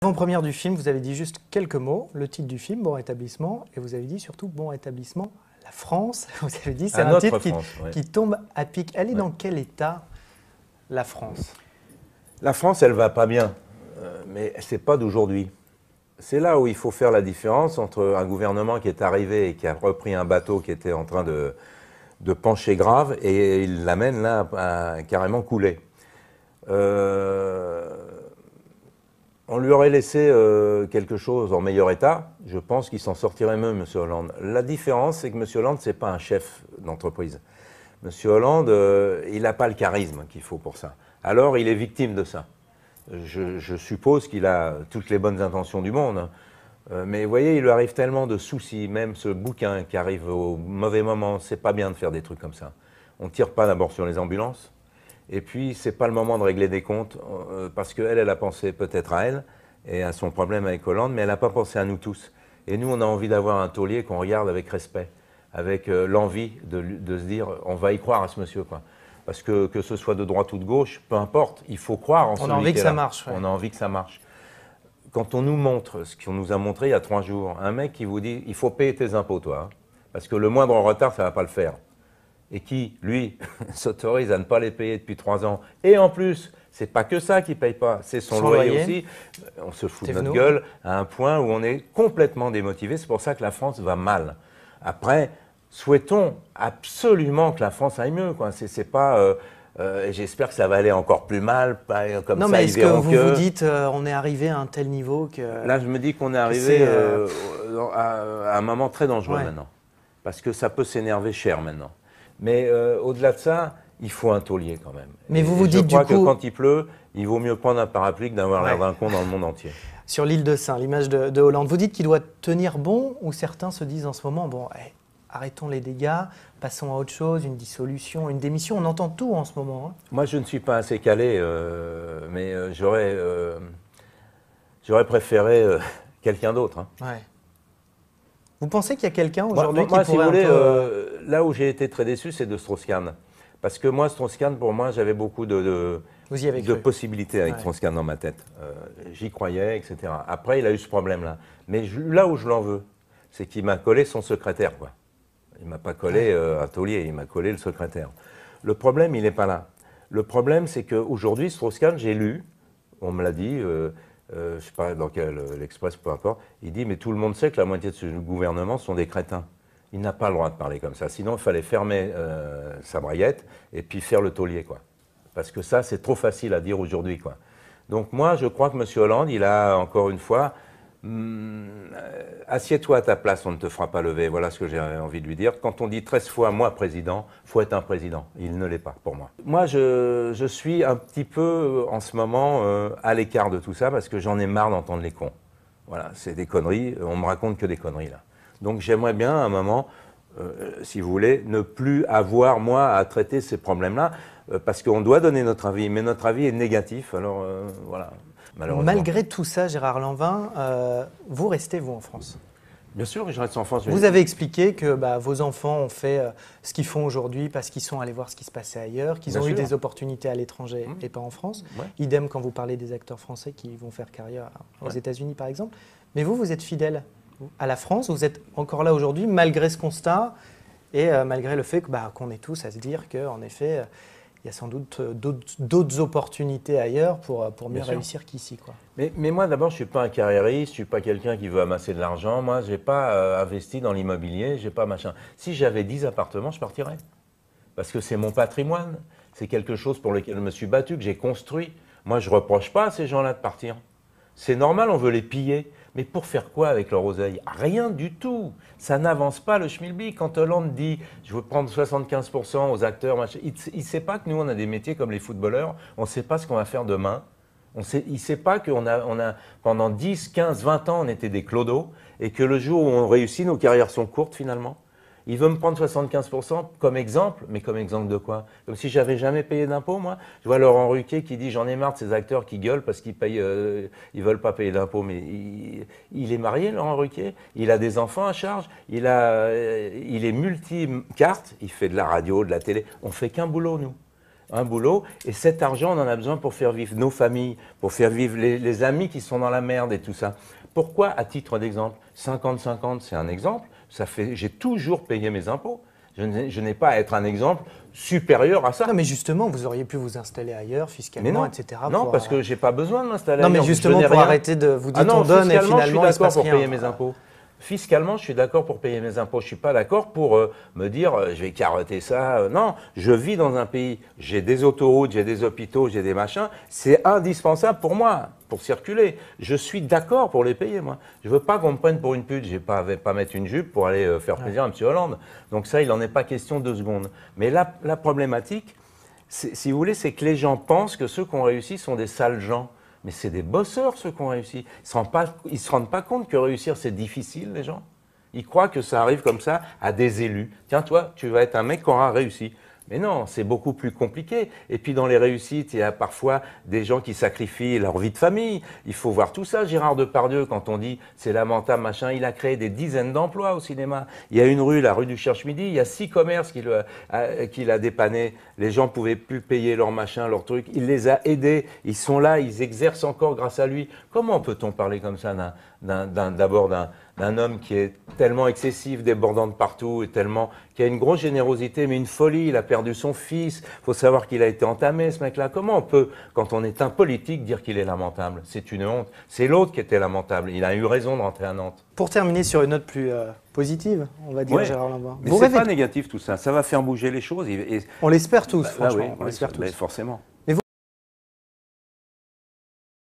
Avant-première du film, vous avez dit juste quelques mots, le titre du film, Bon Rétablissement, et vous avez dit surtout Bon Rétablissement, la France. Vous avez dit c'est un titre qui tombe à pic. Elle est dans quel état, la France? La France, elle va pas bien, mais c'est pas d'aujourd'hui. C'est là où il faut faire la différence entre un gouvernement qui est arrivé et qui a repris un bateau qui était en train de pencher grave et il l'amène là à carrément couler. On lui aurait laissé quelque chose en meilleur état, je pense qu'il s'en sortirait mieux, M. Hollande. La différence, c'est que M. Hollande, ce n'est pas un chef d'entreprise. M. Hollande, il n'a pas le charisme qu'il faut pour ça. Alors, il est victime de ça. Je suppose qu'il a toutes les bonnes intentions du monde. Mais vous voyez, il lui arrive tellement de soucis, même ce bouquin qui arrive au mauvais moment, c'est pas bien de faire des trucs comme ça. On ne tire pas d'abord sur les ambulances. Et puis, ce n'est pas le moment de régler des comptes, parce qu'elle, elle a pensé peut-être à elle et à son problème avec Hollande, mais elle n'a pas pensé à nous tous. Et nous, on a envie d'avoir un taulier qu'on regarde avec respect, avec l'envie de se dire, on va y croire à ce monsieur, quoi. Parce que ce soit de droite ou de gauche, peu importe, il faut croire en celui qui est là. On a envie que ça marche. Ouais. On a envie que ça marche. Quand on nous montre ce qu'on nous a montré il y a 3 jours, un mec qui vous dit, il faut payer tes impôts, toi, hein, parce que le moindre retard, ça ne va pas le faire. Et qui, lui, s'autorise à ne pas les payer depuis 3 ans. Et en plus, c'est pas que ça qu'il ne paye pas, c'est son loyer aussi. On se fout de notre gueule à un point où on est complètement démotivé. C'est pour ça que la France va mal. Après, souhaitons absolument que la France aille mieux, quoi. C'est pas... j'espère que ça va aller encore plus mal. Comme non, ça, mais est-ce que vous dites on est arrivé à un tel niveau que... Là, je me dis qu'on est arrivé à un moment très dangereux maintenant. Parce que ça peut s'énerver cher maintenant. Mais au-delà de ça, il faut un taulier quand même. Mais vous vous dites du coup... Je crois que quand il pleut, il vaut mieux prendre un parapluie que d'avoir l'air d'un con dans le monde entier. Sur l'île de Sein, l'image de Hollande, vous dites qu'il doit tenir bon, ou certains se disent en ce moment, bon, arrêtons les dégâts, passons à autre chose, une dissolution, une démission, on entend tout en ce moment. Hein. Moi, je ne suis pas assez calé, mais j'aurais préféré quelqu'un d'autre. Hein. Ouais. Vous pensez qu'il y a quelqu'un aujourd'hui qui pourrait si vous voulez, là où j'ai été très déçu, c'est de Strauss-Kahn. Parce que moi, Strauss-Kahn, pour moi, j'avais beaucoup de possibilités avec Strauss-Kahn dans ma tête. J'y croyais, etc. Après, il a eu ce problème-là. Mais là où je l'en veux, c'est qu'il m'a collé son secrétaire, quoi. Il ne m'a pas collé un taulier, il m'a collé le secrétaire. Le problème, il n'est pas là. Le problème, c'est qu'aujourd'hui, Strauss-Kahn, j'ai lu, on me l'a dit... je ne sais pas dans quel l'Express, peu importe, il dit « mais tout le monde sait que la moitié de ce gouvernement sont des crétins ». Il n'a pas le droit de parler comme ça. Sinon, il fallait fermer sa braguette et puis faire le taulier, quoi. Parce que ça, c'est trop facile à dire aujourd'hui, quoi. Donc moi, je crois que M. Hollande, il a, encore une fois, assieds-toi à ta place, on ne te fera pas lever. Voilà ce que j'ai envie de lui dire. Quand on dit 13 fois « moi, président », il faut être un président. Il ne l'est pas, pour moi. Moi, je suis un petit peu, en ce moment, à l'écart de tout ça, parce que j'en ai marre d'entendre les cons. Voilà, c'est des conneries. On me raconte que des conneries, là. Donc j'aimerais bien, à un moment, si vous voulez, ne plus avoir, moi, à traiter ces problèmes-là, parce qu'on doit donner notre avis, mais notre avis est négatif, alors voilà. Malgré tout ça, Gérard Lanvin, vous restez, vous, en France? Bien sûr, je reste en France. Vous avez expliqué que vos enfants ont fait ce qu'ils font aujourd'hui parce qu'ils sont allés voir ce qui se passait ailleurs, qu'ils ont eu des opportunités à l'étranger et pas en France. Ouais. Idem quand vous parlez des acteurs français qui vont faire carrière aux États-Unis, par exemple. Mais vous êtes fidèle à la France, vous êtes encore là aujourd'hui, malgré ce constat et malgré le fait qu'on est tous à se dire qu'en effet, il y a sans doute d'autres opportunités ailleurs pour mieux réussir qu'ici. Mais moi, d'abord, je ne suis pas un carriériste, je ne suis pas quelqu'un qui veut amasser de l'argent. Moi, je n'ai pas investi dans l'immobilier, je n'ai pas machin. Si j'avais 10 appartements, je partirais. Parce que c'est mon patrimoine. C'est quelque chose pour lequel je me suis battu, que j'ai construit. Moi, je ne reproche pas à ces gens-là de partir. C'est normal, on veut les piller. Mais pour faire quoi avec leur oseille? Rien du tout. Ça n'avance pas le schmilblick. Quand Hollande dit « je veux prendre 75% aux acteurs », il ne sait pas que nous, on a des métiers comme les footballeurs. On ne sait pas ce qu'on va faire demain. Il ne sait pas qu'on a, pendant 10, 15, 20 ans, on était des clodos et que le jour où on réussit, nos carrières sont courtes finalement. Il veut me prendre 75% comme exemple, mais comme exemple de quoi? Comme si j'avais jamais payé d'impôts, moi. Je vois Laurent Ruquier qui dit « j'en ai marre de ces acteurs qui gueulent parce qu'ils ils veulent pas payer d'impôts ». Mais il est marié, Laurent Ruquier. Il a des enfants à charge. Il est multi-carte. Il fait de la radio, de la télé. On fait qu'un boulot, nous. un boulot, et cet argent, on en a besoin pour faire vivre nos familles, pour faire vivre les amis qui sont dans la merde et tout ça. Pourquoi, à titre d'exemple, 50-50, c'est un exemple, j'ai toujours payé mes impôts. Je n'ai pas à être un exemple supérieur à ça. Non, mais justement, vous auriez pu vous installer ailleurs, fiscalement, etc. Non, parce que je n'ai pas besoin de m'installer ailleurs. Non, mais justement, pour rien. arrêter de vous dire on donne et finalement, il se passe rien. Je suis d'accord pour payer mes impôts. Fiscalement, je suis d'accord pour payer mes impôts. Je ne suis pas d'accord pour me dire je vais carotter ça. Non, je vis dans un pays, j'ai des autoroutes, j'ai des hôpitaux, j'ai des machins. C'est indispensable pour moi, pour circuler. Je suis d'accord pour les payer, moi. Je ne veux pas qu'on me prenne pour une pute. Je ne vais pas mettre une jupe pour aller faire plaisir à M. Hollande. Donc ça, il n'en est pas question 2 secondes. Mais la problématique, si vous voulez, c'est que les gens pensent que ceux qui ont réussi sont des sales gens. Mais c'est des bosseurs, ceux qui ont réussi. Ils ne se rendent pas compte que réussir, c'est difficile, les gens. Ils croient que ça arrive comme ça à des élus. Tiens, toi, tu vas être un mec qui aura réussi. Mais non, c'est beaucoup plus compliqué. Et puis dans les réussites, il y a parfois des gens qui sacrifient leur vie de famille. Il faut voir tout ça. Gérard Depardieu, quand on dit c'est lamentable, machin, il a créé des dizaines d'emplois au cinéma. Il y a une rue, la rue du Cherche-Midi, il y a 6 commerces qu'il a dépanné. Les gens ne pouvaient plus payer leur machin, leur truc. Il les a aidés. Ils sont là, ils exercent encore grâce à lui. Comment peut-on parler comme ça d'abord d'un homme qui est tellement excessif, débordant de partout, et qui a une grosse générosité, mais une folie. Il a perdu son fils. Il faut savoir qu'il a été entamé, ce mec-là. Comment on peut, quand on est un politique, dire qu'il est lamentable? C'est une honte. C'est l'autre qui était lamentable. Il a eu raison de rentrer à Nantes. Pour terminer sur une note plus positive, on va dire, ouais. Gérard Lanvin. Mais c'est pas négatif tout ça. Ça va faire bouger les choses. On l'espère tous, franchement. On l'espère tous. Forcément.